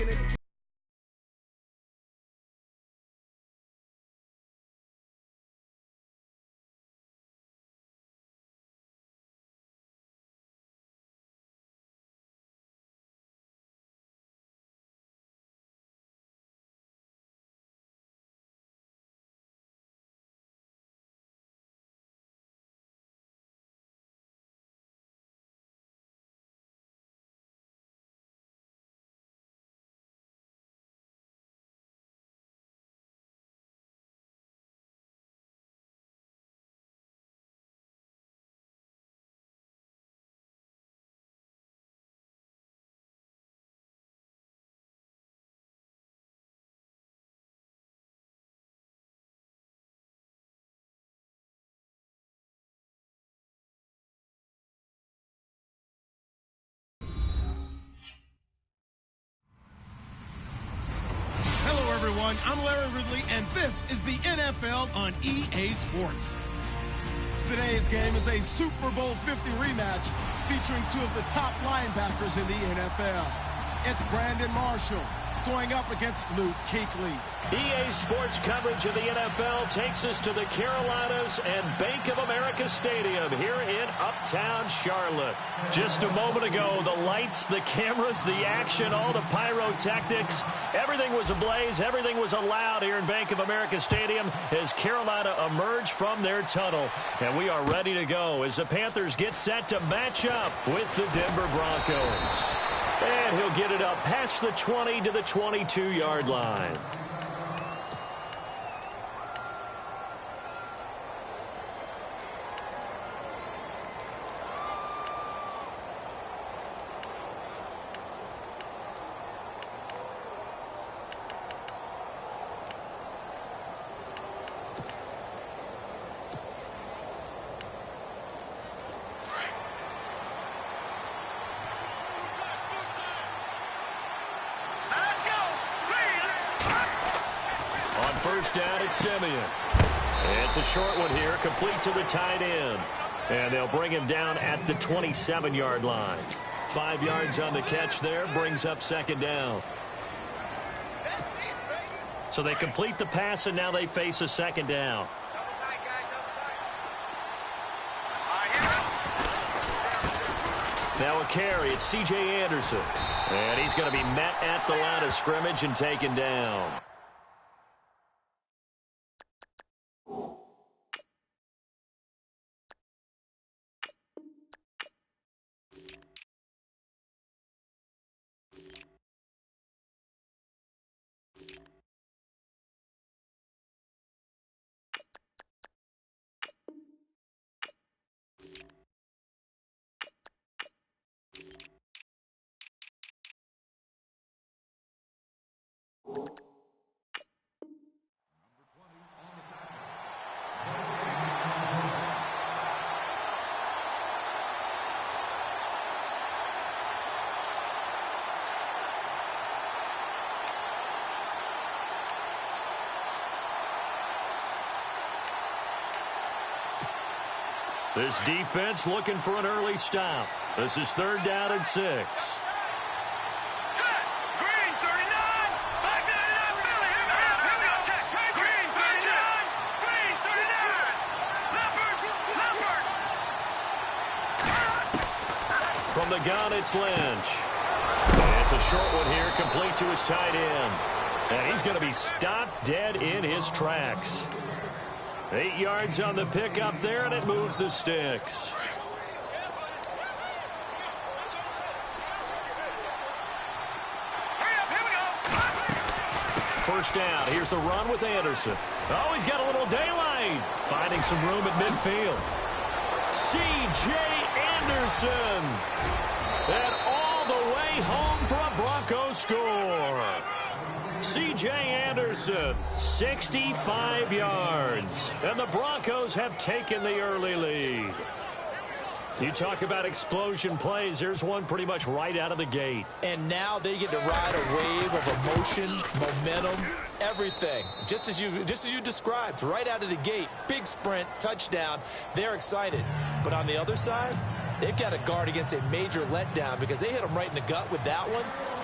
making it. I'm Larry Ridley, and this is the NFL on EA Sports. Today's game is a Super Bowl 50 rematch featuring two of the top linebackers in the NFL. It's Brandon Marshall going up against Luke Kuechly. EA Sports coverage of the NFL takes us to the Carolinas and Bank of America Stadium here in Uptown Charlotte. Just a moment ago, the lights, the cameras, the action, all the pyrotechnics, everything was ablaze, everything was allowed here in Bank of America Stadium as Carolina emerged from their tunnel. And we are ready to go as the Panthers get set to match up with the Denver Broncos. And he'll get it up past the 20 to the 22-yard line. First down at Simeon. It's a short one here, complete to the tight end. And they'll bring him down at the 27-yard line. 5 yards on the catch there, brings up second down. So they complete the pass, and now they face a second down. Now a carry, it's C.J. Anderson. And he's going to be met at the line of scrimmage and taken down. This defense looking for an early stop. This is third down and 6. From the gun, it's Lynch. And it's a short one here, complete to his tight end. And he's going to be stopped dead in his tracks. 8 yards on the pickup there, and it moves the sticks. First down. Here's the run with Anderson. Oh, he's got a little daylight. Finding some room at midfield. C.J. Anderson. And all the way home for a Broncos score. C.J. Anderson, 65 yards. And the Broncos have taken the early lead. You talk about explosion plays. There's one pretty much right out of the gate. And now they get to ride a wave of emotion, momentum, everything. Just as you described, right out of the gate. Big sprint, touchdown. They're excited. But on the other side, they've got to guard against a major letdown because they hit them right in the gut with that one.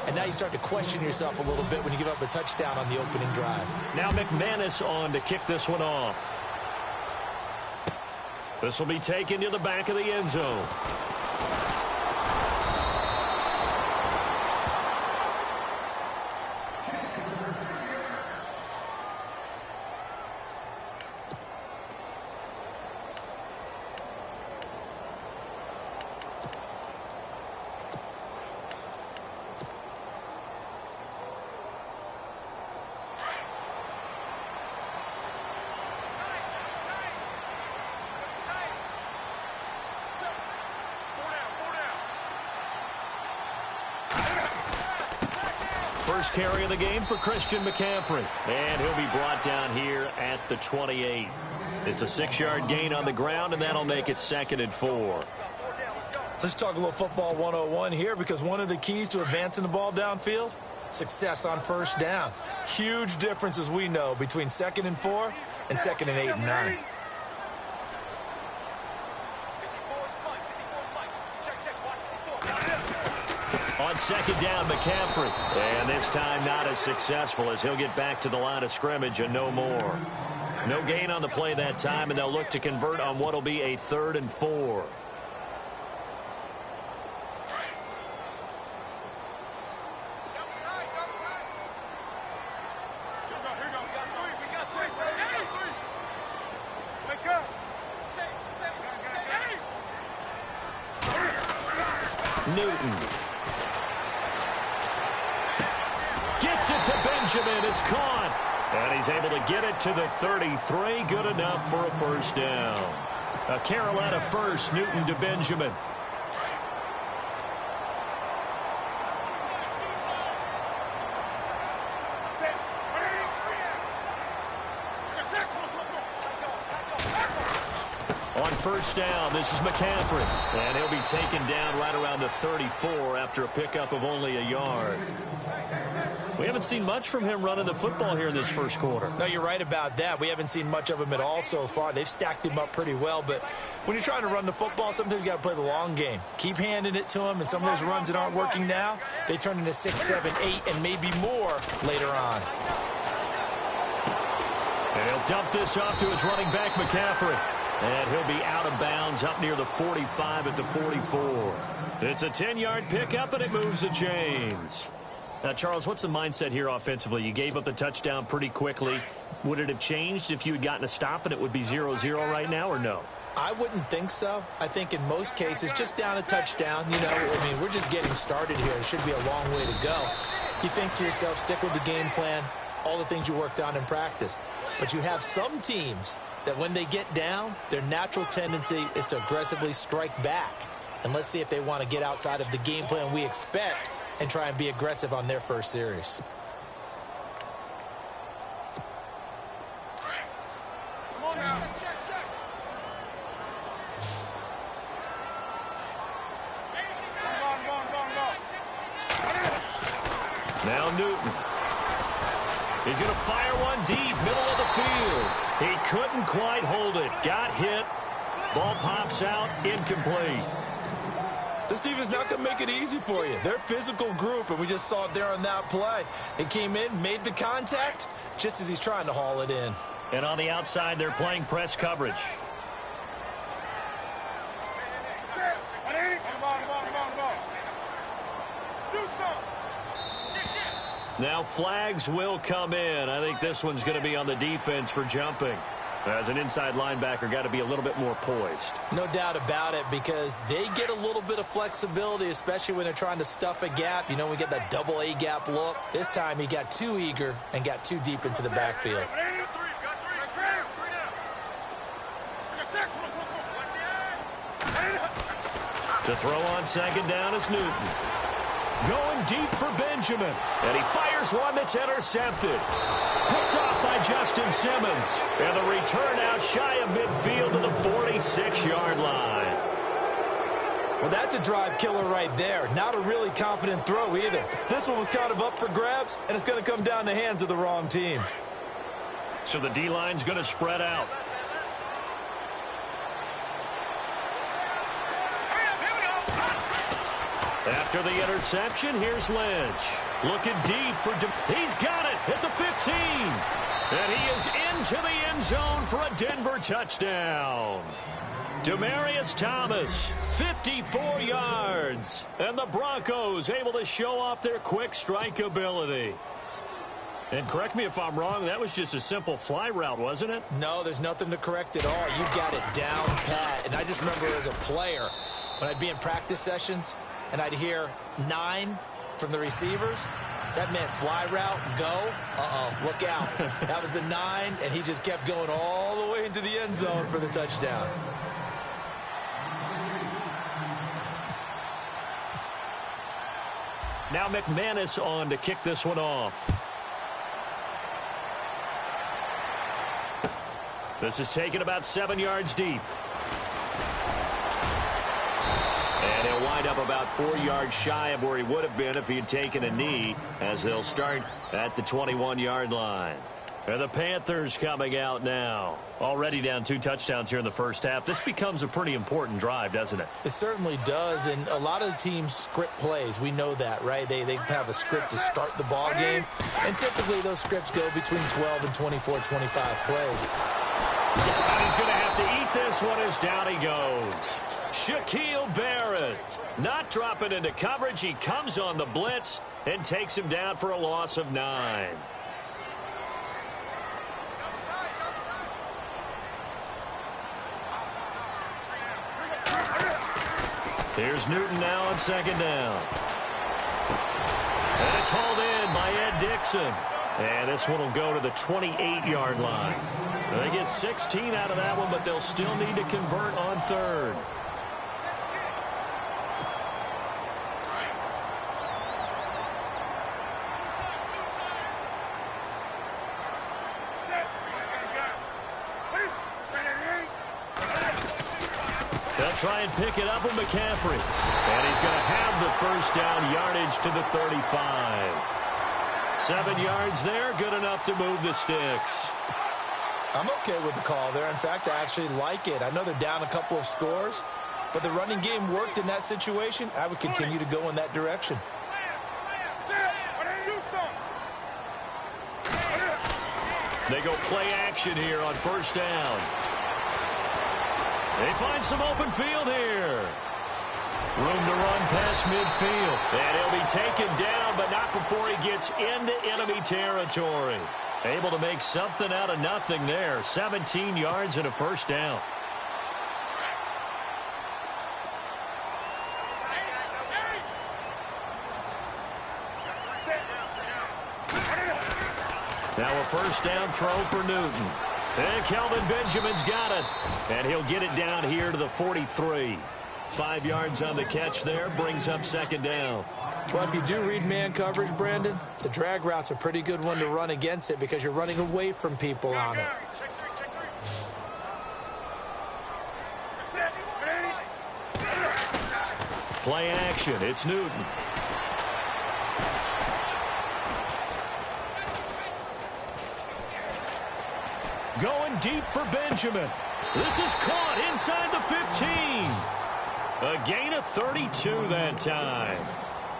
and now you start to question yourself a little bit when you give up a touchdown on the opening drive. Now McManus on to kick this one off. This will be taken to the back of the end zone. First carry of the game for Christian McCaffrey. And he'll be brought down here at the 28. It's a 6-yard gain on the ground, and that'll make it 2nd and 4. Let's talk a little football 101 here, because one of the keys to advancing the ball downfield, success on first down. Huge difference, as we know, between 2nd and 4 and 2nd and 8 and 9. On 2nd down, McCaffrey. And this time not as successful, as he'll get back to the line of scrimmage and no more. No gain on the play that time, and they'll look to convert on what will be a 3rd and 4. Newton. Gets it to Benjamin. It's caught. And he's able to get it to the 33. Good enough for a first down. A Carolina first. Newton to Benjamin. On first down, this is McCaffrey. And he'll be taken down right around the 34 after a pickup of only a yard. We haven't seen much from him running the football here in this first quarter. No, you're right about that. We haven't seen much of him at all so far. They've stacked him up pretty well, but when you're trying to run the football, sometimes you got to play the long game. Keep handing it to him, and some of those runs that aren't working now, they turn into 6, 7, 8, and maybe more later on. And he'll dump this off to his running back, McCaffrey. And he'll be out of bounds up near the 45 at the 44. It's a 10-yard pickup, and it moves the chains. Now, Charles, what's the mindset here offensively? You gave up the touchdown pretty quickly. Would it have changed if you had gotten a stop and it would be 0-0 right now, or no? I wouldn't think so. I think in most cases, just down a touchdown, you know, I mean, we're just getting started here. It should be a long way to go. You think to yourself, stick with the game plan, all the things you worked on in practice. But you have some teams that when they get down, their natural tendency is to aggressively strike back. And let's see if they want to get outside of the game plan we expect and try and be aggressive on their first series. Now Newton. He's going to fire one deep, middle of the field. He couldn't quite hold it. Got hit. Ball pops out, incomplete. This team is not going to make it easy for you. They're a physical group, and we just saw it there on that play. They came in, made the contact, just as he's trying to haul it in. And on the outside, they're playing press coverage. Now flags will come in. I think this one's going to be on the defense for jumping. As an inside linebacker, got to be a little bit more poised. No doubt about it, because they get a little bit of flexibility, especially when they're trying to stuff a gap. You know, we get that double A gap look. This time he got too eager and got too deep into the backfield. To throw on second down is Newton. Going deep for Benjamin. And he fires one that's intercepted. Picked off by Justin Simmons. And the return out shy of midfield to the 46-yard line. Well, that's a drive killer right there. Not a really confident throw either. This one was kind of up for grabs, and it's going to come down the hands of the wrong team. So the D-line's going to spread out. After the interception, here's Lynch. Looking deep for he's got it at the 15. And he is into the end zone for a Denver touchdown. Demaryius Thomas, 54 yards. And the Broncos able to show off their quick strike ability. And correct me if I'm wrong, that was just a simple fly route, wasn't it? No, there's nothing to correct at all. You got it down pat. And I just remember as a player, when I'd be in practice sessions, and I'd hear 9 from the receivers, that meant fly route, go, look out. That was the 9, and he just kept going all the way into the end zone for the touchdown. Now McManus on to kick this one off. This is taken about 7 yards deep. And he'll wind up about 4 yards shy of where he would have been if he had taken a knee, as they'll start at the 21-yard line. And the Panthers coming out now. Already down 2 touchdowns here in the first half. This becomes a pretty important drive, doesn't it? It certainly does, and a lot of the teams script plays. We know that, right? They have a script to start the ball game, and typically those scripts go between 12 and 24, 25 plays. And he's going to have to eat this one as down he goes. Shaquille Barrett not dropping into coverage. He comes on the blitz and takes him down for a loss of 9. Here's Newton now on second down. And it's hauled in by Ed Dixon. And this one will go to the 28-yard line. They get 16 out of that one, but they'll still need to convert on third. They'll try and pick it up with McCaffrey. And he's going to have the first down yardage to the 35. 7 yards there, good enough to move the sticks. I'm okay with the call there. In fact, I actually like it. I know they're down a couple of scores, but the running game worked in that situation. I would continue to go in that direction. They go play action here on first down. They find some open field here. Room to run past midfield. And he'll be taken down, but not before he gets into enemy territory. Able to make something out of nothing there. 17 yards and a first down. Now a first down throw for Newton. And Kelvin Benjamin's got it. And he'll get it down here to the 43. 5 yards on the catch there, brings up second down. Well, if you do read man coverage, Brandon, the drag route's a pretty good one to run against it because you're running away from people on it. Play action, it's Newton. Going deep for Benjamin. This is caught inside the 15. A gain of 32 that time.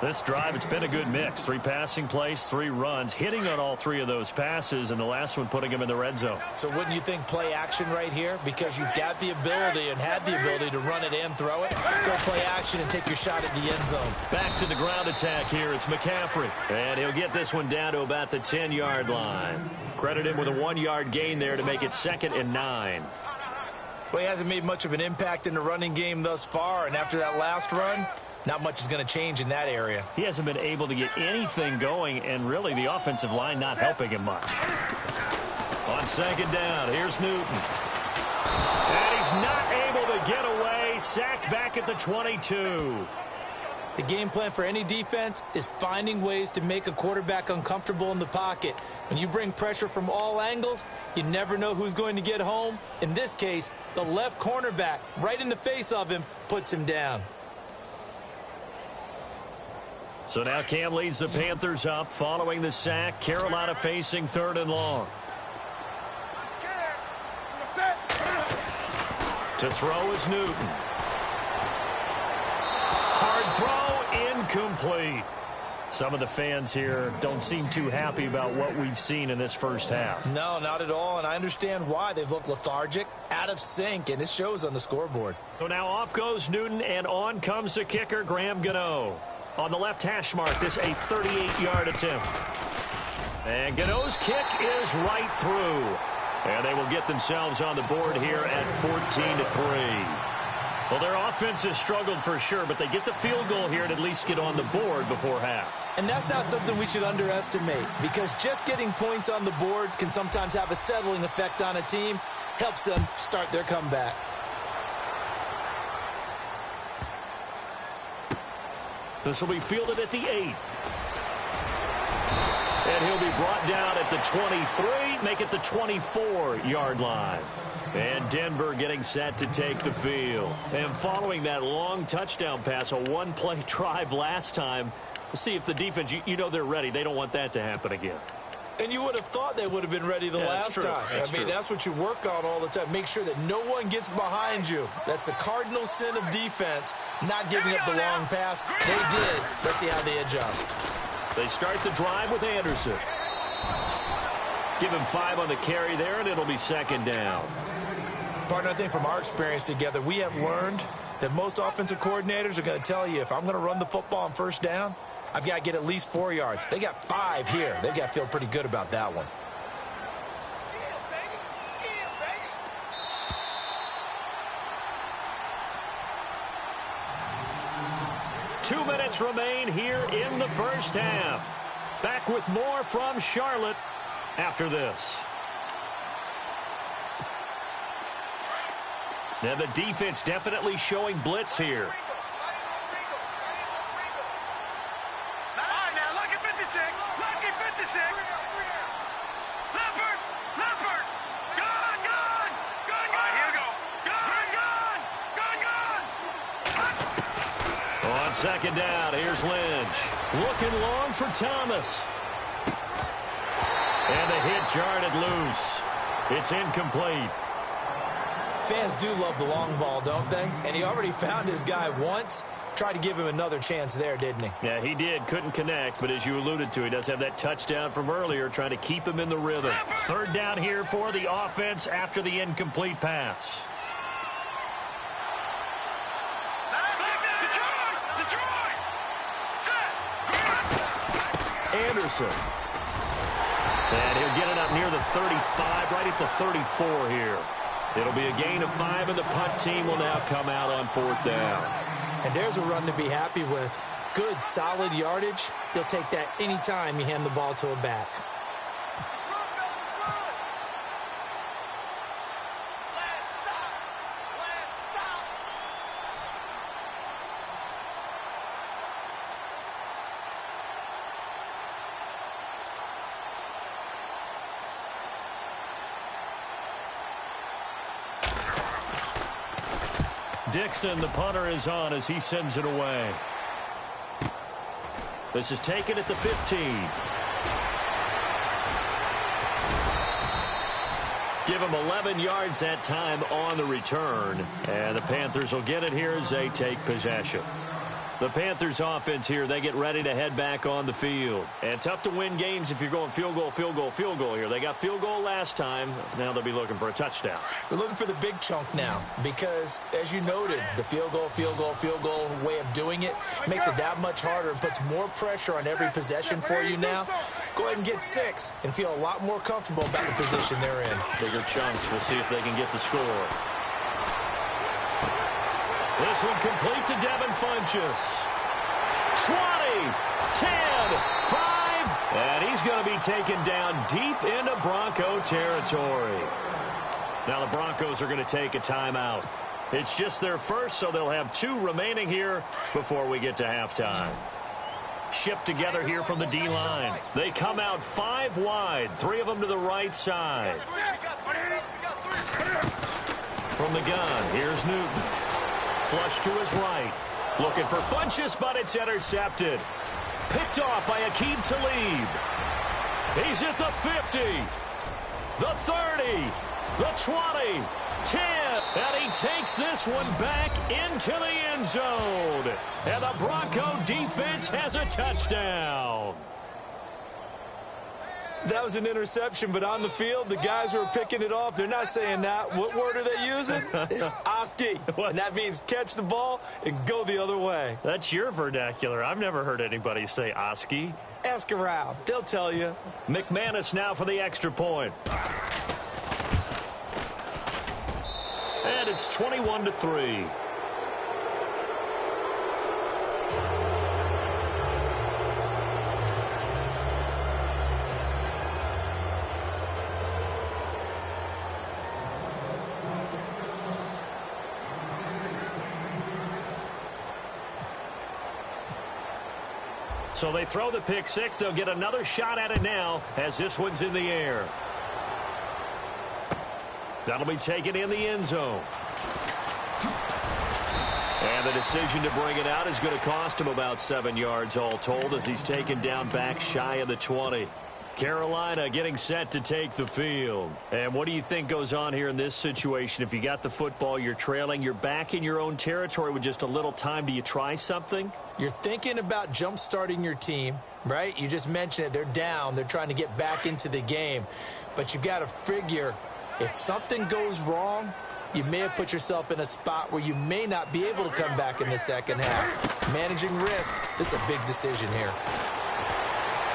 This drive, it's been a good mix. 3 passing plays, 3 runs, hitting on all 3 of those passes, and the last one putting him in the red zone. So wouldn't you think play action right here? Because you've got the ability and had the ability to run it and throw it. Go play action and take your shot at the end zone. Back to the ground attack here. It's McCaffrey. And he'll get this one down to about the 10-yard line. Credit him with a 1-yard gain there to make it 2nd and 9. Well, he hasn't made much of an impact in the running game thus far, and after that last run, not much is going to change in that area. He hasn't been able to get anything going, and really the offensive line not helping him much. On second down, here's Newton. And he's not able to get away. Sacked back at the 22. The game plan for any defense is finding ways to make a quarterback uncomfortable in the pocket. When you bring pressure from all angles, you never know who's going to get home. In this case, the left cornerback, right in the face of him, puts him down. So now Cam leads the Panthers up following the sack. Carolina facing 3rd and long. To throw is Newton. Hard throw, incomplete. Some of the fans here don't seem too happy about what we've seen in this first half. No, not at all, and I understand why. They've looked lethargic, out of sync, and it shows on the scoreboard. So now off goes Newton, and on comes the kicker, Graham Gano. On the left hash mark, this a 38-yard attempt. And Gano's kick is right through. And they will get themselves on the board here at 14-3. Well, their offense has struggled for sure, but they get the field goal here and at least get on the board before half. And that's not something we should underestimate, because just getting points on the board can sometimes have a settling effect on a team, helps them start their comeback. This will be fielded at the 8. And he'll be brought down at the 23, make it the 24-yard line. And Denver getting set to take the field. And following that long touchdown pass, a one-play drive last time, we'll see if the defense, you know they're ready. They don't want that to happen again. And you would have thought they would have been ready the last time. That's what you work on all the time. Make sure that no one gets behind you. That's the cardinal sin of defense, not giving up the long pass. They did. Let's see how they adjust. They start the drive with Anderson. Give him 5 on the carry there, and it'll be second down. Partner, I think from our experience together, we have learned that most offensive coordinators are going to tell you, if I'm going to run the football on first down, I've got to get at least 4 yards. They got 5 here. They've got to feel pretty good about that one. Two minutes remain here in the first half. Back with more from Charlotte after this. Now the defense definitely showing blitz here. On second down, here's Lynch. Looking long for Thomas. And the hit jarred it loose. It's incomplete. Fans do love the long ball, don't they? And he already found his guy once. Tried to give him another chance there, didn't he? Yeah, he did. Couldn't connect, but as you alluded to, he does have that touchdown from earlier, trying to keep him in the rhythm. Third down here for the offense after the incomplete pass. Anderson. And he'll get it up near the 35, right at the 34 here. It'll be a gain of 5, and the punt team will now come out on fourth down. And there's a run to be happy with. Good, solid yardage. They'll take that anytime you hand the ball to a back. Dixon, the punter, is on as he sends it away. This is taken at the 15. Give him 11 yards that time on the return. And the Panthers will get it here as they take possession. The Panthers offense here, they get ready to head back on the field. And tough to win games if you're going field goal, field goal, field goal here. They got field goal last time. Now they'll be looking for a touchdown. They're looking for the big chunk now because, as you noted, the field goal way of doing it makes it that much harder and puts more pressure on every possession for you now. Go ahead and get 6 and feel a lot more comfortable about the position they're in. Bigger chunks. We'll see if they can get the score. This one complete to Devin Funchess. 20, 10, 5, and he's going to be taken down deep into Bronco territory. Now the Broncos are going to take a timeout. It's just their first, so they'll have 2 remaining here before we get to halftime. Shift together here from the D-line. They come out 5 wide, 3 of them to the right side. From the gun, here's Newton. Flush to his right. Looking for Funchess, but it's intercepted. Picked off by Aqib Talib. He's at the 50. The 30. The 20. 10. And he takes this one back into the end zone. And the Bronco defense has a touchdown. That was an interception, but on the field, the guys who are picking it off, they're not saying that. What word are they using? It's Oski. And that means catch the ball and go the other way. That's your vernacular. I've never heard anybody say Oski. Ask around. They'll tell you. McManus now for the extra point. And it's 21-3. So they throw the pick six. They'll get another shot at it now as this one's in the air. That'll be taken in the end zone. And the decision to bring it out is going to cost him about 7 yards all told as he's taken down back shy of the 20. Carolina getting set to take the field. And what do you think goes on here in this situation? If you got the football, you're trailing, you're back in your own territory with just a little time. Do you try something? You're thinking about jump-starting your team, right? You just mentioned it. They're down. They're trying to get back into the game. But you got to figure if something goes wrong, you may have put yourself in a spot where you may not be able to come back in the second half. Managing risk, this is a big decision here.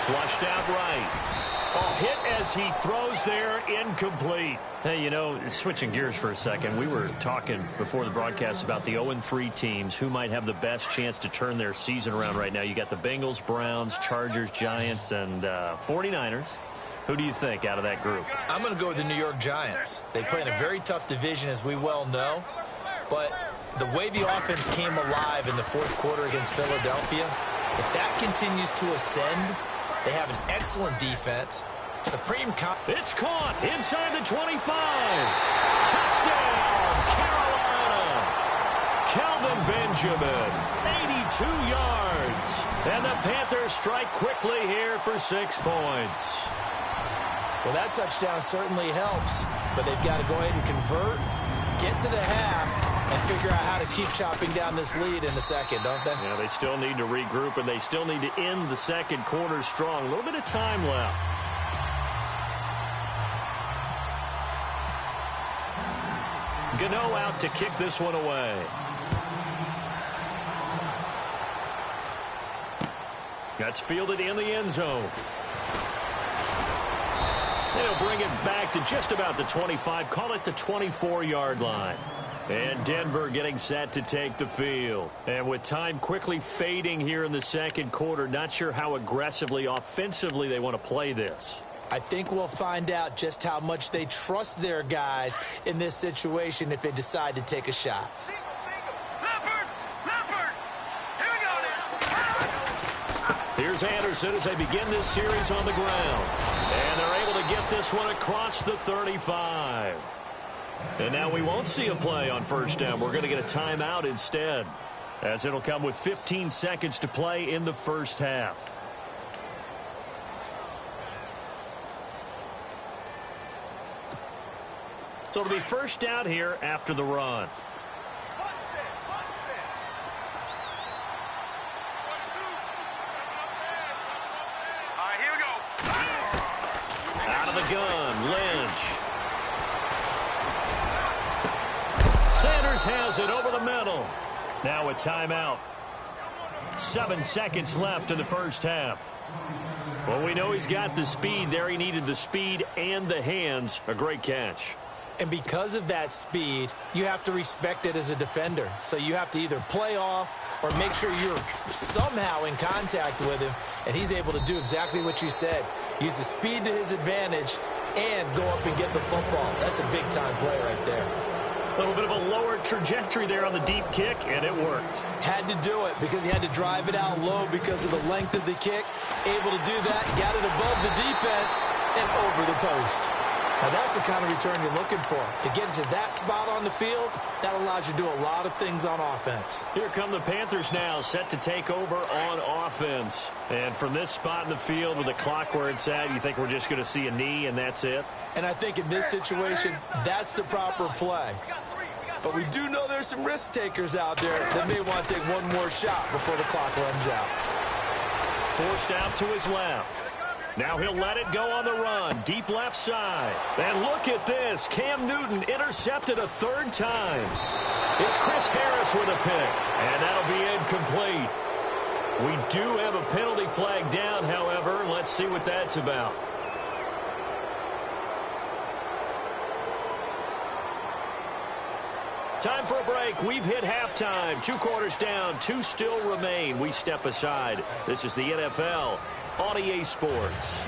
Flushed out right. Oh, hit as he throws there, incomplete. Hey, you know, switching gears for a second, we were talking before the broadcast about the 0-3 teams who might have the best chance to turn their season around right now. You got the Bengals, Browns, Chargers, Giants, and 49ers. Who do you think out of that group? I'm going to go with the New York Giants. They play in a very tough division, as we well know. But the way the offense came alive in the fourth quarter against Philadelphia, if that continues to ascend, they have an excellent defense. It's caught inside the 25. Touchdown, Carolina. Kelvin Benjamin, 82 yards. And the Panthers strike quickly here for 6 points. Well, that touchdown certainly helps, but they've got to go ahead and convert, get to the half, and figure out how to keep chopping down this lead in the second, don't they? Yeah, they still need to regroup, and they still need to end the second quarter strong. A little bit of time left. Gano out to kick this one away. That's fielded in the end zone. They'll bring it back to just about the 25, call it the 24-yard line. And Denver getting set to take the field. And with time quickly fading here in the second quarter, not sure how aggressively, offensively they want to play this. I think we'll find out just how much they trust their guys in this situation if they decide to take a shot. Here's Anderson as they begin this series on the ground. And they're able to get this one across the 35. And now we won't see a play on first down. We're going to get a timeout instead, as it'll come with 15 seconds to play in the first half. So it'll be first down here after the run. Out of the gun, Lynch. Sanders has it over the middle. Now a timeout. 7 seconds left in the first half. Well, we know he's got the speed there. He needed the speed and the hands. A great catch. And because of that speed, you have to respect it as a defender. So you have to either play off or make sure you're somehow in contact with him. And he's able to do exactly what you said. Use the speed to his advantage and go up and get the football. That's a big-time play right there. A little bit of a lower trajectory there on the deep kick, and it worked. Had to do it because he had to drive it out low because of the length of the kick. Able to do that, got it above the defense and over the post. Now, that's the kind of return you're looking for. To get to that spot on the field, that allows you to do a lot of things on offense. Here come the Panthers now, set to take over on offense. And from this spot in the field with the clock where it's at, you think we're just going to see a knee and that's it? And I think in this situation, that's the proper play. But we do know there's some risk takers out there that may want to take one more shot before the clock runs out. Forced out to his left. Now he'll let it go on the run. Deep left side. And look at this. Cam Newton intercepted a third time. It's Chris Harris with a pick. And that'll be incomplete. We do have a penalty flag down, however. Let's see what that's about. Time for a break. We've hit halftime. 2 quarters down. 2 still remain. We step aside. This is the NFL on EA Sports.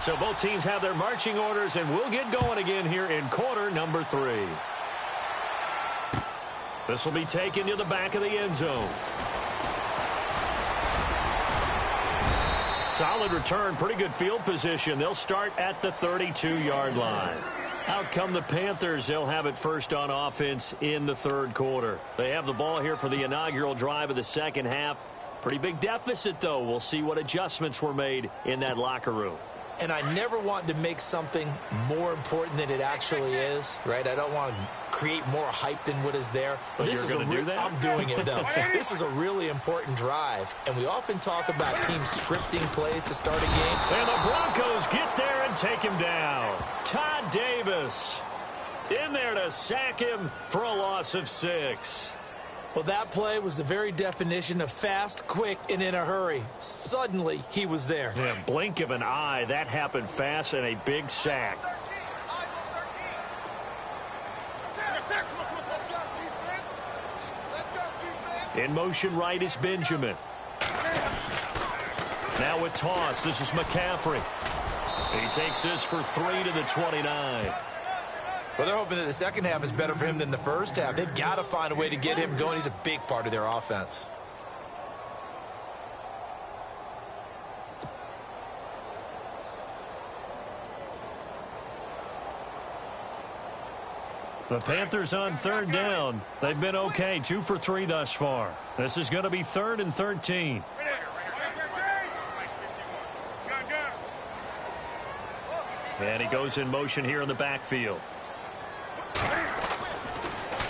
So both teams have their marching orders, and we'll get going again here in quarter number 3. This will be taken to the back of the end zone. Solid return, pretty good field position. They'll start at the 32-yard line. Out come the Panthers. They'll have it first on offense in the third quarter. They have the ball here for the inaugural drive of the second half. Pretty big deficit, though. We'll see what adjustments were made in that locker room. And I never want to make something more important than it actually is, right? I don't want to create more hype than what is there. But this is do that? I'm doing it, though. This is a really important drive, and we often talk about teams scripting plays to start a game. And the Broncos get there and take him down. Todd Davis in there to sack him for a loss of 6. Well, that play was the very definition of fast, quick, and in a hurry. Suddenly, he was there. Yeah, blink of an eye. That happened fast and a big sack. In motion right is Benjamin. Now a toss. This is McCaffrey. He takes this for 3 to the 29. Well, they're hoping that the second half is better for him than the first half. They've got to find a way to get him going. He's a big part of their offense. The Panthers on third down. They've been okay. 2 for 3 thus far. This is going to be 3rd and 13. And he goes in motion here in the backfield.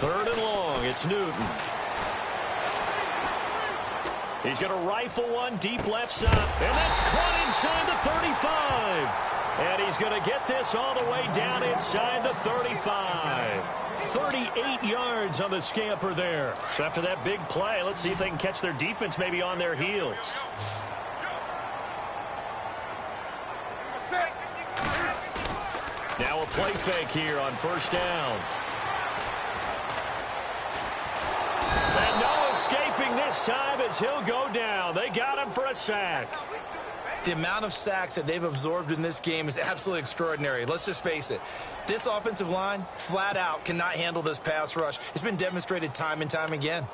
3rd and long. It's Newton. He's going to rifle one deep left side. And that's caught inside the 35. And he's going to get this all the way down inside the 35. 38 yards on the scamper there. So after that big play, let's see if they can catch their defense maybe on their heels. Now a play fake here on first down. And no escaping this time as he'll go down. They got him for a sack. The amount of sacks that they've absorbed in this game is absolutely extraordinary. Let's just face it. This offensive line, flat out, cannot handle this pass rush. It's been demonstrated time and time again.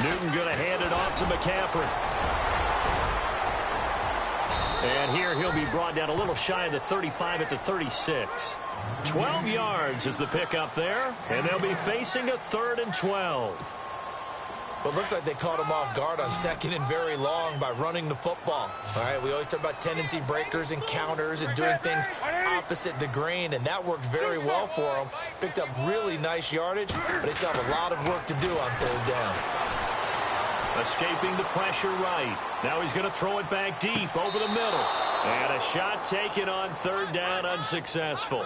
Newton going to hand it off to McCaffrey. And here he'll be brought down a little shy of the 35 at the 36. 12 yards is the pickup there, and they'll be facing a 3rd and 12. Well, it looks like they caught him off guard on 2nd and very long by running the football. All right, we always talk about tendency breakers and counters and doing things opposite the grain, and that worked very well for them. Picked up really nice yardage, but they still have a lot of work to do on 3rd down. Escaping the pressure right. Now he's going to throw it back deep over the middle. And a shot taken on 3rd down, unsuccessful.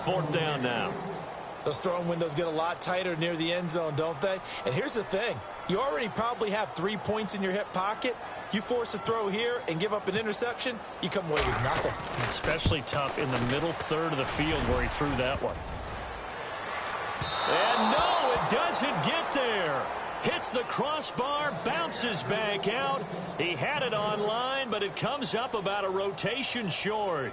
4th down now. Those throwing windows get a lot tighter near the end zone, don't they? And here's the thing. You already probably have 3 points in your hip pocket. You force a throw here and give up an interception, you come away with nothing. Especially tough in the middle third of the field where he threw that one. And no, it doesn't get there. Hits the crossbar, bounces back out. He had it on line, but it comes up about a rotation short.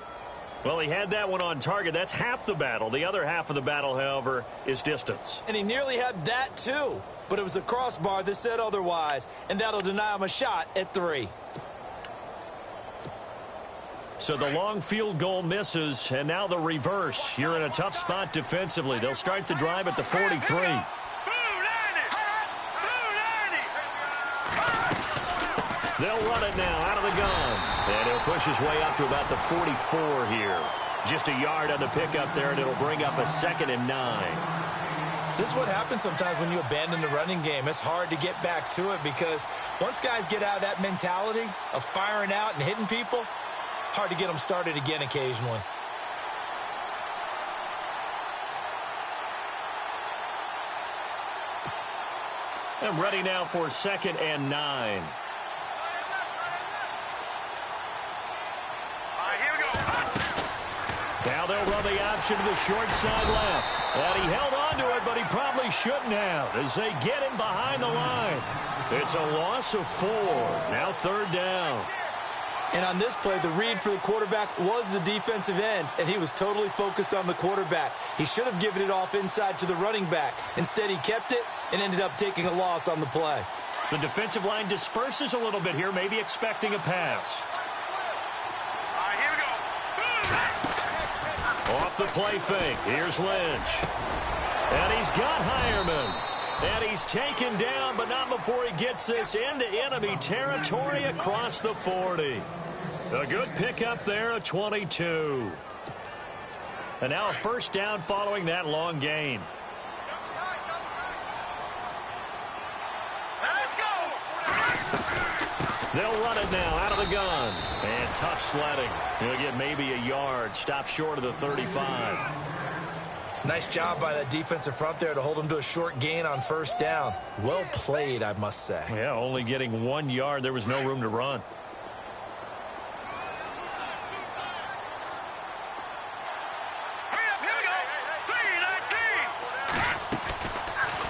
Well, he had that one on target. That's half the battle. The other half of the battle, however, is distance. And he nearly had that, too. but it was a crossbar that said otherwise, and that'll deny him a shot at 3. So the long field goal misses, and now the reverse. You're in a tough spot defensively. They'll start the drive at the 43. They'll run it now out of the gun. And he'll push his way up to about the 44 here. Just a yard on the pickup there, and it'll bring up a 2nd and 9. This is what happens sometimes when you abandon the running game. It's hard to get back to it because once guys get out of that mentality of firing out and hitting people, hard to get them started again occasionally. I'm ready now for 2nd and 9. Now they'll run the option to the short side left. And he held on to it, but he probably shouldn't have as they get him behind the line. It's a loss of 4. Now 3rd down. And on this play, the read for the quarterback was the defensive end, and he was totally focused on the quarterback. He should have given it off inside to the running back. Instead, he kept it and ended up taking a loss on the play. The defensive line disperses a little bit here, maybe expecting a pass. Off the play fake. Here's Lynch. And he's got Hireman. And he's taken down, but not before he gets this into enemy territory across the 40. A good pickup there, a 22. And now a 1st down following that long gain. Let's go! They'll run it now out of the gun. And tough sledding. He'll get maybe a yard. Stop short of the 35. Nice job by that defensive front there to hold him to a short gain on 1st down. Well played, I must say. Yeah, only getting 1 yard. There was no room to run.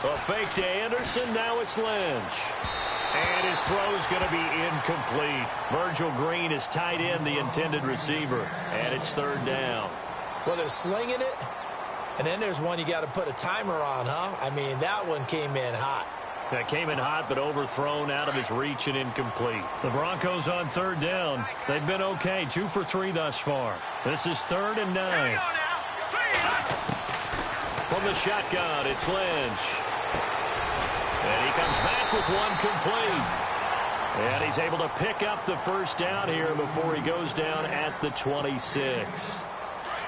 A fake to Anderson. Now it's Lynch. And his throw is going to be incomplete. Virgil Green is tight end, the intended receiver. And it's 3rd down. Well, they're slinging it. And then there's one you got to put a timer on, huh? I mean, that one came in hot. That came in hot, but overthrown out of his reach and incomplete. The Broncos on 3rd down. They've been okay, 2 for 3 thus far. This is 3rd and 9. From the shotgun, it's Lynch. And he comes back with one complete. And he's able to pick up the 1st down here before he goes down at the 26.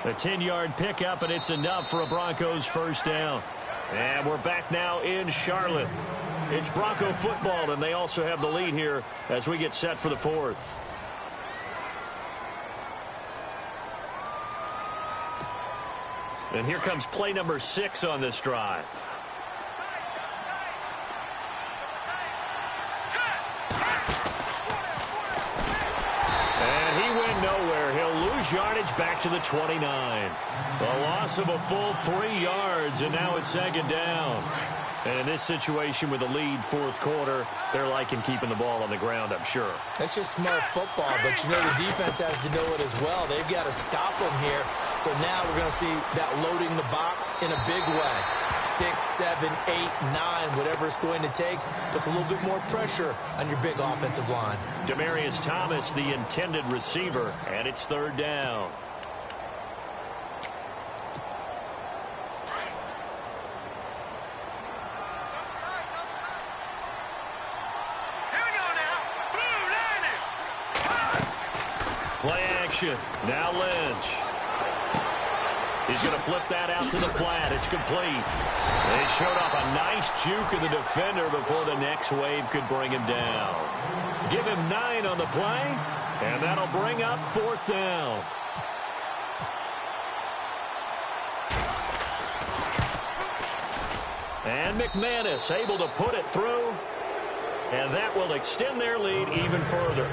A 10-yard pickup, and it's enough for a Broncos 1st down. And we're back now in Charlotte. It's Bronco football, and they also have the lead here as we get set for the 4th. And here comes play number 6 on this drive. And he went nowhere. He'll lose yardage back to the 29. A loss of a full 3 yards, and now it's 2nd down. And in this situation with a lead 4th quarter, they're liking keeping the ball on the ground, I'm sure. That's just smart football, but you know the defense has to know it as well. They've got to stop them here. So now we're going to see that loading the box in a big way. 6, 7, 8, 9, whatever it's going to take, puts a little bit more pressure on your big offensive line. Demaryius Thomas, the intended receiver, and it's 3rd down. Play action. Now Lynch. He's going to flip that out to the flat. It's complete. They showed off a nice juke of the defender before the next wave could bring him down. Give him 9 on the play, and that'll bring up 4th down. And McManus able to put it through, and that will extend their lead even further.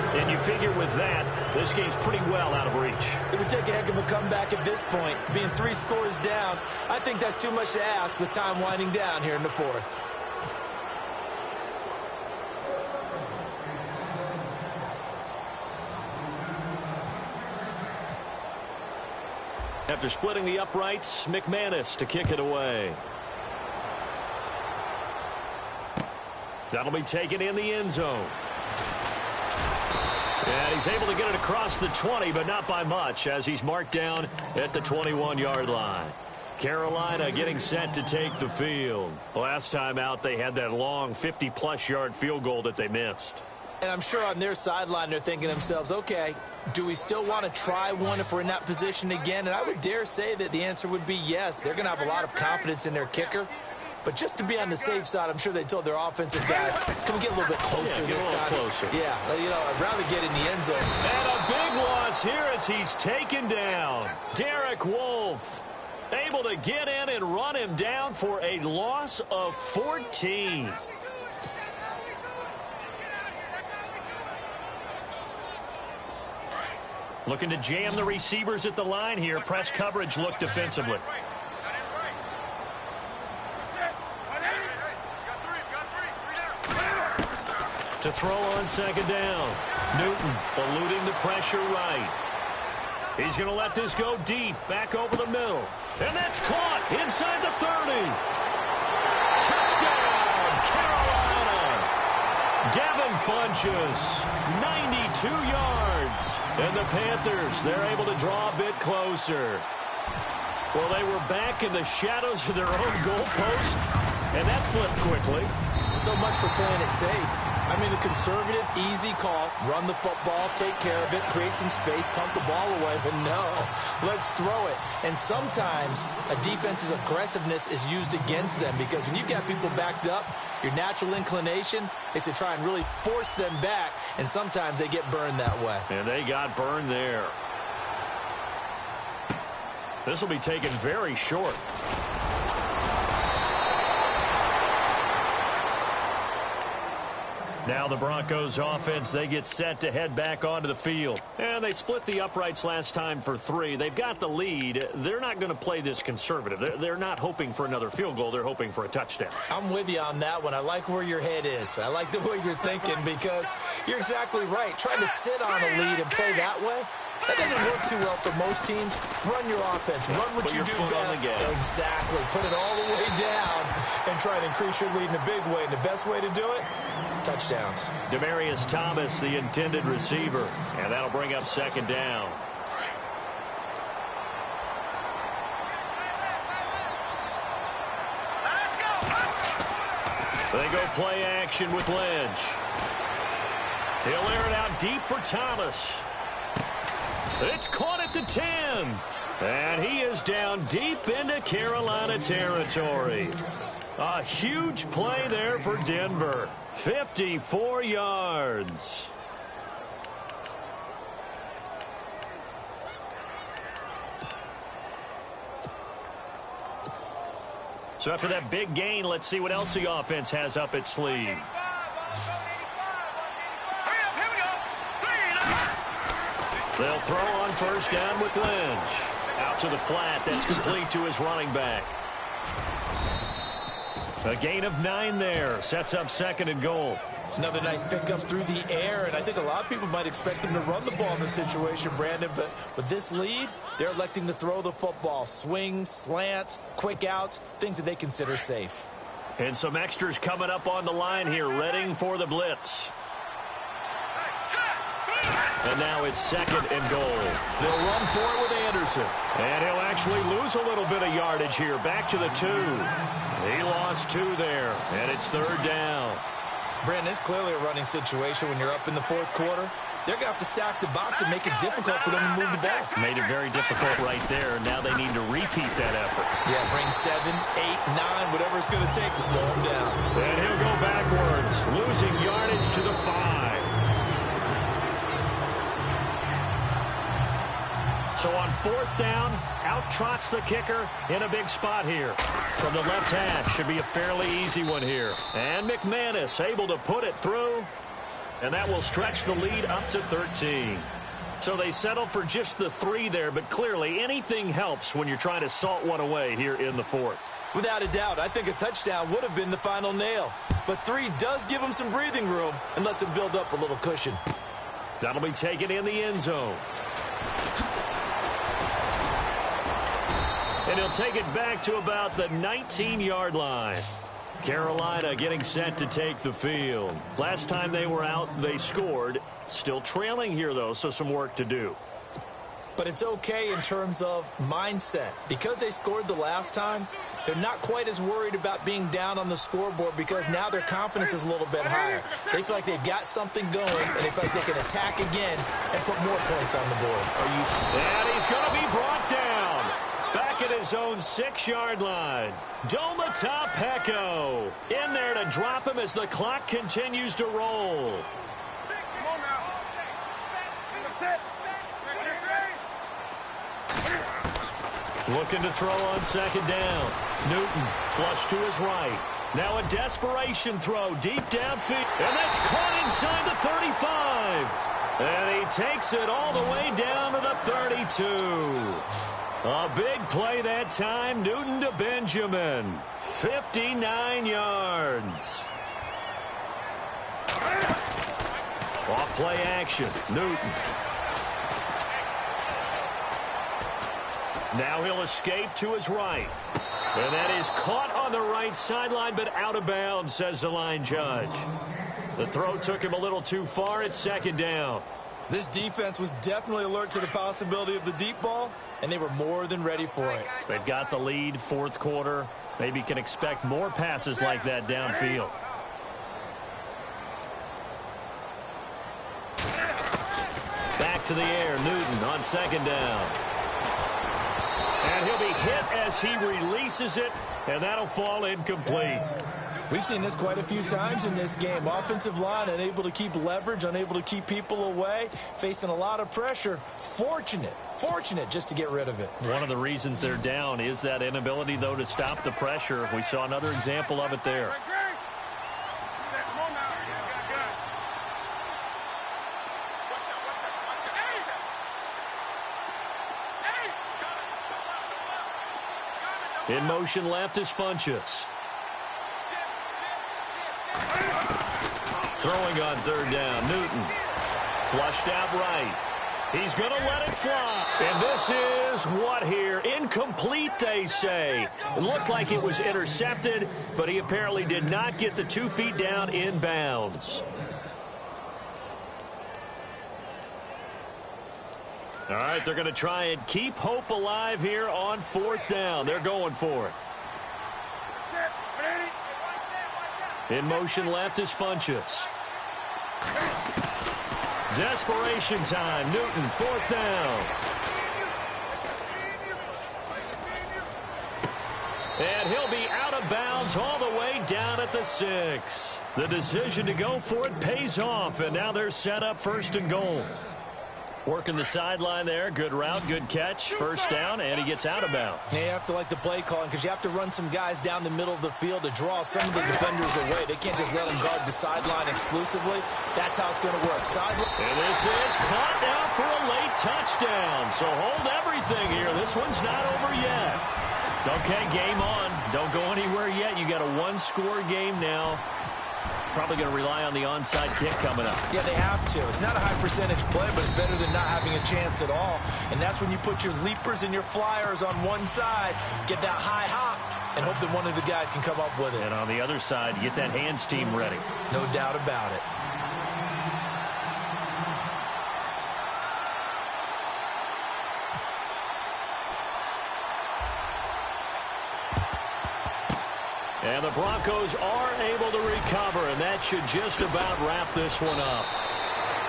And you figure with that, this game's pretty well out of reach. It would take a heck of a comeback at this point. Being 3 scores down, I think that's too much to ask with time winding down here in the 4th. After splitting the uprights, McManus to kick it away. That'll be taken in the end zone. And he's able to get it across the 20, but not by much, as he's marked down at the 21-yard line. Carolina getting set to take the field. Last time out, they had that long 50-plus yard field goal that they missed. And I'm sure on their sideline, they're thinking to themselves, okay, do we still want to try one if we're in that position again? And I would dare say that the answer would be yes. They're going to have a lot of confidence in their kicker. But just to be on the safe side, I'm sure they told their offensive guys, can we get a little bit closer this time? Closer. Yeah, you know, I'd rather get in the end zone. And a big loss here as he's taken down. Derek Wolfe able to get in and run him down for a loss of 14. Looking to jam the receivers at the line here. Press coverage look defensively. To throw on second down. Newton eluding the pressure right. He's going to let this go deep, back over the middle. And that's caught inside the 30. Touchdown, Carolina. Devin Funchess, 92 yards. And the Panthers, they're able to draw a bit closer. Well, they were back in the shadows of their own goalpost, and that flipped quickly. So much for playing it safe. I mean, the conservative, easy call, run the football, take care of it, create some space, pump the ball away, but no, let's throw it. And sometimes a defense's aggressiveness is used against them because when you've got people backed up, your natural inclination is to try and really force them back, and sometimes they get burned that way. And they got burned there. This will be taken very short. Now the Broncos offense, they get set to head back onto the field. And they split the uprights last time for 3. They've got the lead. They're not going to play this conservative. They're not hoping for another field goal. They're hoping for a touchdown. I'm with you on that one. I like where your head is. I like the way you're thinking because you're exactly right. Trying to sit on a lead and play that way, that doesn't work too well for most teams. Run your offense. Run what you do best. Exactly. Put it all the way down and try to increase your lead in a big way. And the best way to do it, touchdowns. Demaryius Thomas, the intended receiver. And that'll bring up second down. They go play action with Lynch. He'll air it out deep for Thomas. It's caught at the 10. And he is down deep into Carolina territory. A huge play there for Denver. 54 yards. So after that big gain, let's see what else the offense has up its sleeve. They'll throw on first down with Lynch. Out to the flat. That's complete to his running back. A gain of 9 there. Sets up second and goal. Another nice pickup through the air, and I think a lot of people might expect them to run the ball in this situation, Brandon, but with this lead, they're electing to throw the football. Swings, slants, quick outs, things that they consider safe. And some extras coming up on the line here, readying for the blitz. And now it's second and goal. They'll run for it with Anderson. And he'll actually lose a little bit of yardage here. Back to the 2. He lost 2 there. And it's third down. Brandon, it's clearly a running situation when you're up in the fourth quarter. They're going to have to stack the box and make it difficult for them to move the ball. Made it very difficult right there. Now they need to repeat that effort. Yeah, bring 7, 8, 9, whatever it's going to take to slow him down. And he'll go backwards, losing yardage to the 5. So on fourth down, out trots the kicker in a big spot here. From the left hash, should be a fairly easy one here. And McManus able to put it through. And that will stretch the lead up to 13. So they settle for just the 3 there, but clearly anything helps when you're trying to salt one away here in the fourth. Without a doubt, I think a touchdown would have been the final nail. But 3 does give them some breathing room and lets them build up a little cushion. That'll be taken in the end zone. And he'll take it back to about the 19-yard line. Carolina getting set to take the field. Last time they were out, they scored. Still trailing here, though, so some work to do. But it's okay in terms of mindset. Because they scored the last time, they're not quite as worried about being down on the scoreboard because now their confidence is a little bit higher. They feel like they've got something going, and they feel like they can attack again and put more points on the board. And he's going to be brought down. Back at his own 6-yard line. Domata Peko in there to drop him as the clock continues to roll. Looking to throw on second down. Newton flush to his right. Now a desperation throw deep downfield. And that's caught inside the 35. And he takes it all the way down to the 32. A big play that time. Newton to Benjamin. 59 yards. Off play action. Newton. Now he'll escape to his right. And that is caught on the right sideline, but out of bounds, says the line judge. The throw took him a little too far. It's second down. This defense was definitely alert to the possibility of the deep ball, and they were more than ready for it. They've got the lead, fourth quarter. Maybe can expect more passes like that downfield. Back to the air, Newton on second down. And he'll be hit as he releases it, and that'll fall incomplete. We've seen this quite a few times in this game. Offensive line unable to keep leverage, unable to keep people away, facing a lot of pressure. Fortunate just to get rid of it. One of the reasons they're down is that inability, though, to stop the pressure. We saw another example of it there. In motion left is Funchess. Throwing on third down, Newton. Flushed out right. He's going to let it fly. And this is what here? Incomplete, they say. It looked like it was intercepted, but he apparently did not get the 2 feet down in bounds. All right, they're going to try and keep hope alive here on fourth down. They're going for it. In motion left is Funchess. Desperation time. Newton, fourth down. And he'll be out of bounds all the way down at the 6. The decision to go for it pays off, and now they're set up first and goal. Working the sideline there. Good route, good catch. First down, and he gets out of bounds. You have to like the play calling because you have to run some guys down the middle of the field to draw some of the defenders away. They can't just let them guard the sideline exclusively. That's how it's going to work. And this is caught now for a late touchdown. So hold everything here. This one's not over yet. Okay, game on. Don't go anywhere yet. You got a one-score game now. Probably going to rely on the onside kick coming up. Yeah, they have to. It's not a high percentage play, but it's better than not having a chance at all. And that's when you put your leapers and your flyers on one side, get that high hop, and hope that one of the guys can come up with it. And on the other side, get that hands team ready. No doubt about it. And the Broncos are able to recover, and that should just about wrap this one up.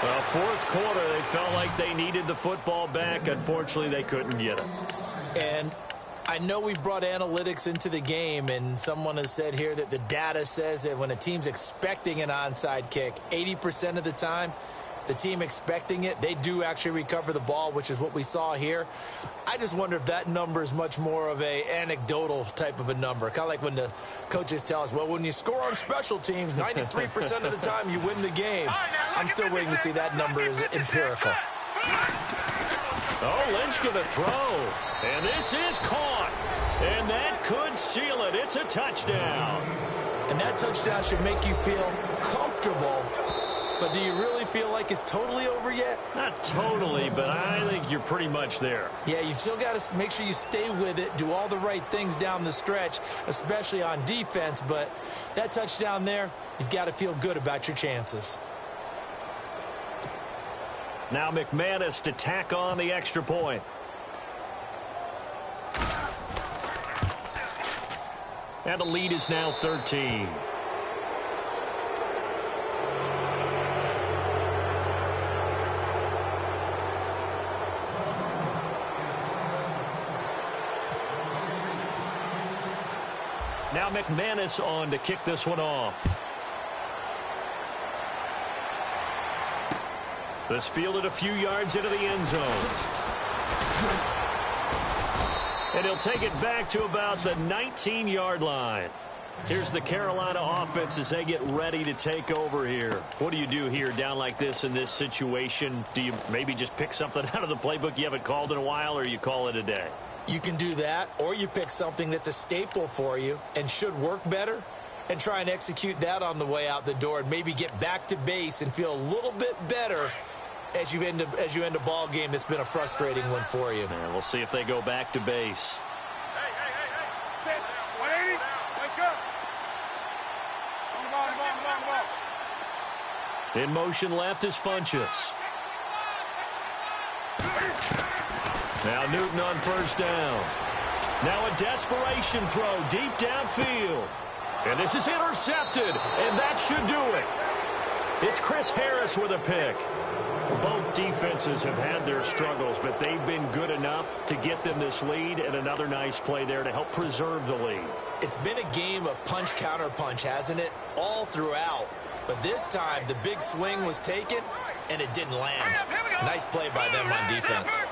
Well, fourth quarter, they felt like they needed the football back. Unfortunately, they couldn't get it. And I know we brought analytics into the game, and someone has said here that the data says that when a team's expecting an onside kick, 80% of the time, the team expecting it, they do actually recover the ball, which is what we saw here. I just wonder if that number is much more of a anecdotal type of a number. Kind of like when the coaches tell us, well, when you score on special teams, 93% of the time you win the game. I'm still waiting to see that number is empirical. Oh, Lynch going to throw. And this is caught. And that could seal it. It's a touchdown. And that touchdown should make you feel comfortable But do you really feel like it's totally over yet? Not totally, but I think you're pretty much there. Yeah, you've still got to make sure you stay with it, do all the right things down the stretch, especially on defense. But that touchdown there, you've got to feel good about your chances. Now McManus to tack on the extra point. And the lead is now 13. Now McManus on to kick this one off. This fielded a few yards into the end zone. And he'll take it back to about the 19-yard line. Here's the Carolina offense as they get ready to take over here. What do you do here down like this in this situation? Do you maybe just pick something out of the playbook you haven't called in a while, or you call it a day? You can do that, or you pick something that's a staple for you and should work better and try and execute that on the way out the door and maybe get back to base and feel a little bit better as you end a ball game that's been a frustrating one for you. And we'll see if they go back to base. Hey. 180. Wake up. On the ball. In motion left is Funchess. Now Newton on first down. Now a desperation throw deep downfield. And this is intercepted, and that should do it. It's Chris Harris with a pick. Both defenses have had their struggles, but they've been good enough to get them this lead, and another nice play there to help preserve the lead. It's been a game of punch-counter-punch, hasn't it? All throughout. But this time, the big swing was taken, and it didn't land. Nice play by them on defense.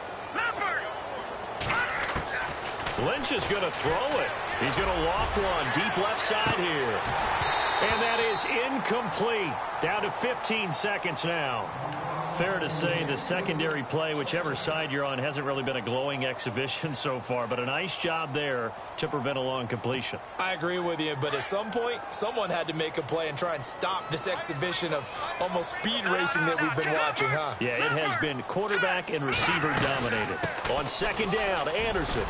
Lynch is going to throw it. He's going to loft one deep left side here. And that is incomplete. Down to 15 seconds now. Fair to say the secondary play, whichever side you're on, hasn't really been a glowing exhibition so far, but a nice job there to prevent a long completion. I agree with you, but at some point, someone had to make a play and try and stop this exhibition of almost speed racing that we've been watching, huh? Yeah, it has been quarterback and receiver dominated. On second down, Anderson.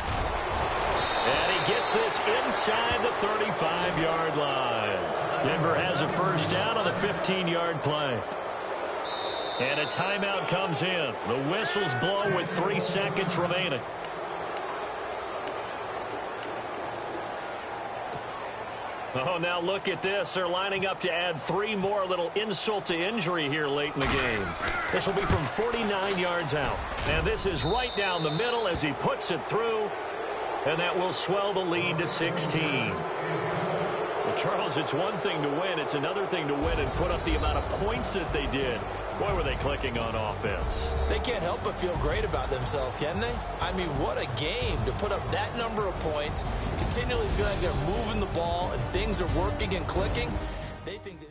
And he gets this inside the 35-yard line. Denver has a first down on the 15-yard play. And a timeout comes in. The whistles blow with 3 seconds remaining. Oh, now look at this. They're lining up to add 3 more. Little insult to injury here late in the game. This will be from 49 yards out. And this is right down the middle as he puts it through. And that will swell the lead to 16. Well, Charles, it's one thing to win. It's another thing to win and put up the amount of points that they did. Boy, were they clicking on offense. They can't help but feel great about themselves, can they? I mean, what a game to put up that number of points, continually feel like they're moving the ball and things are working and clicking. They think that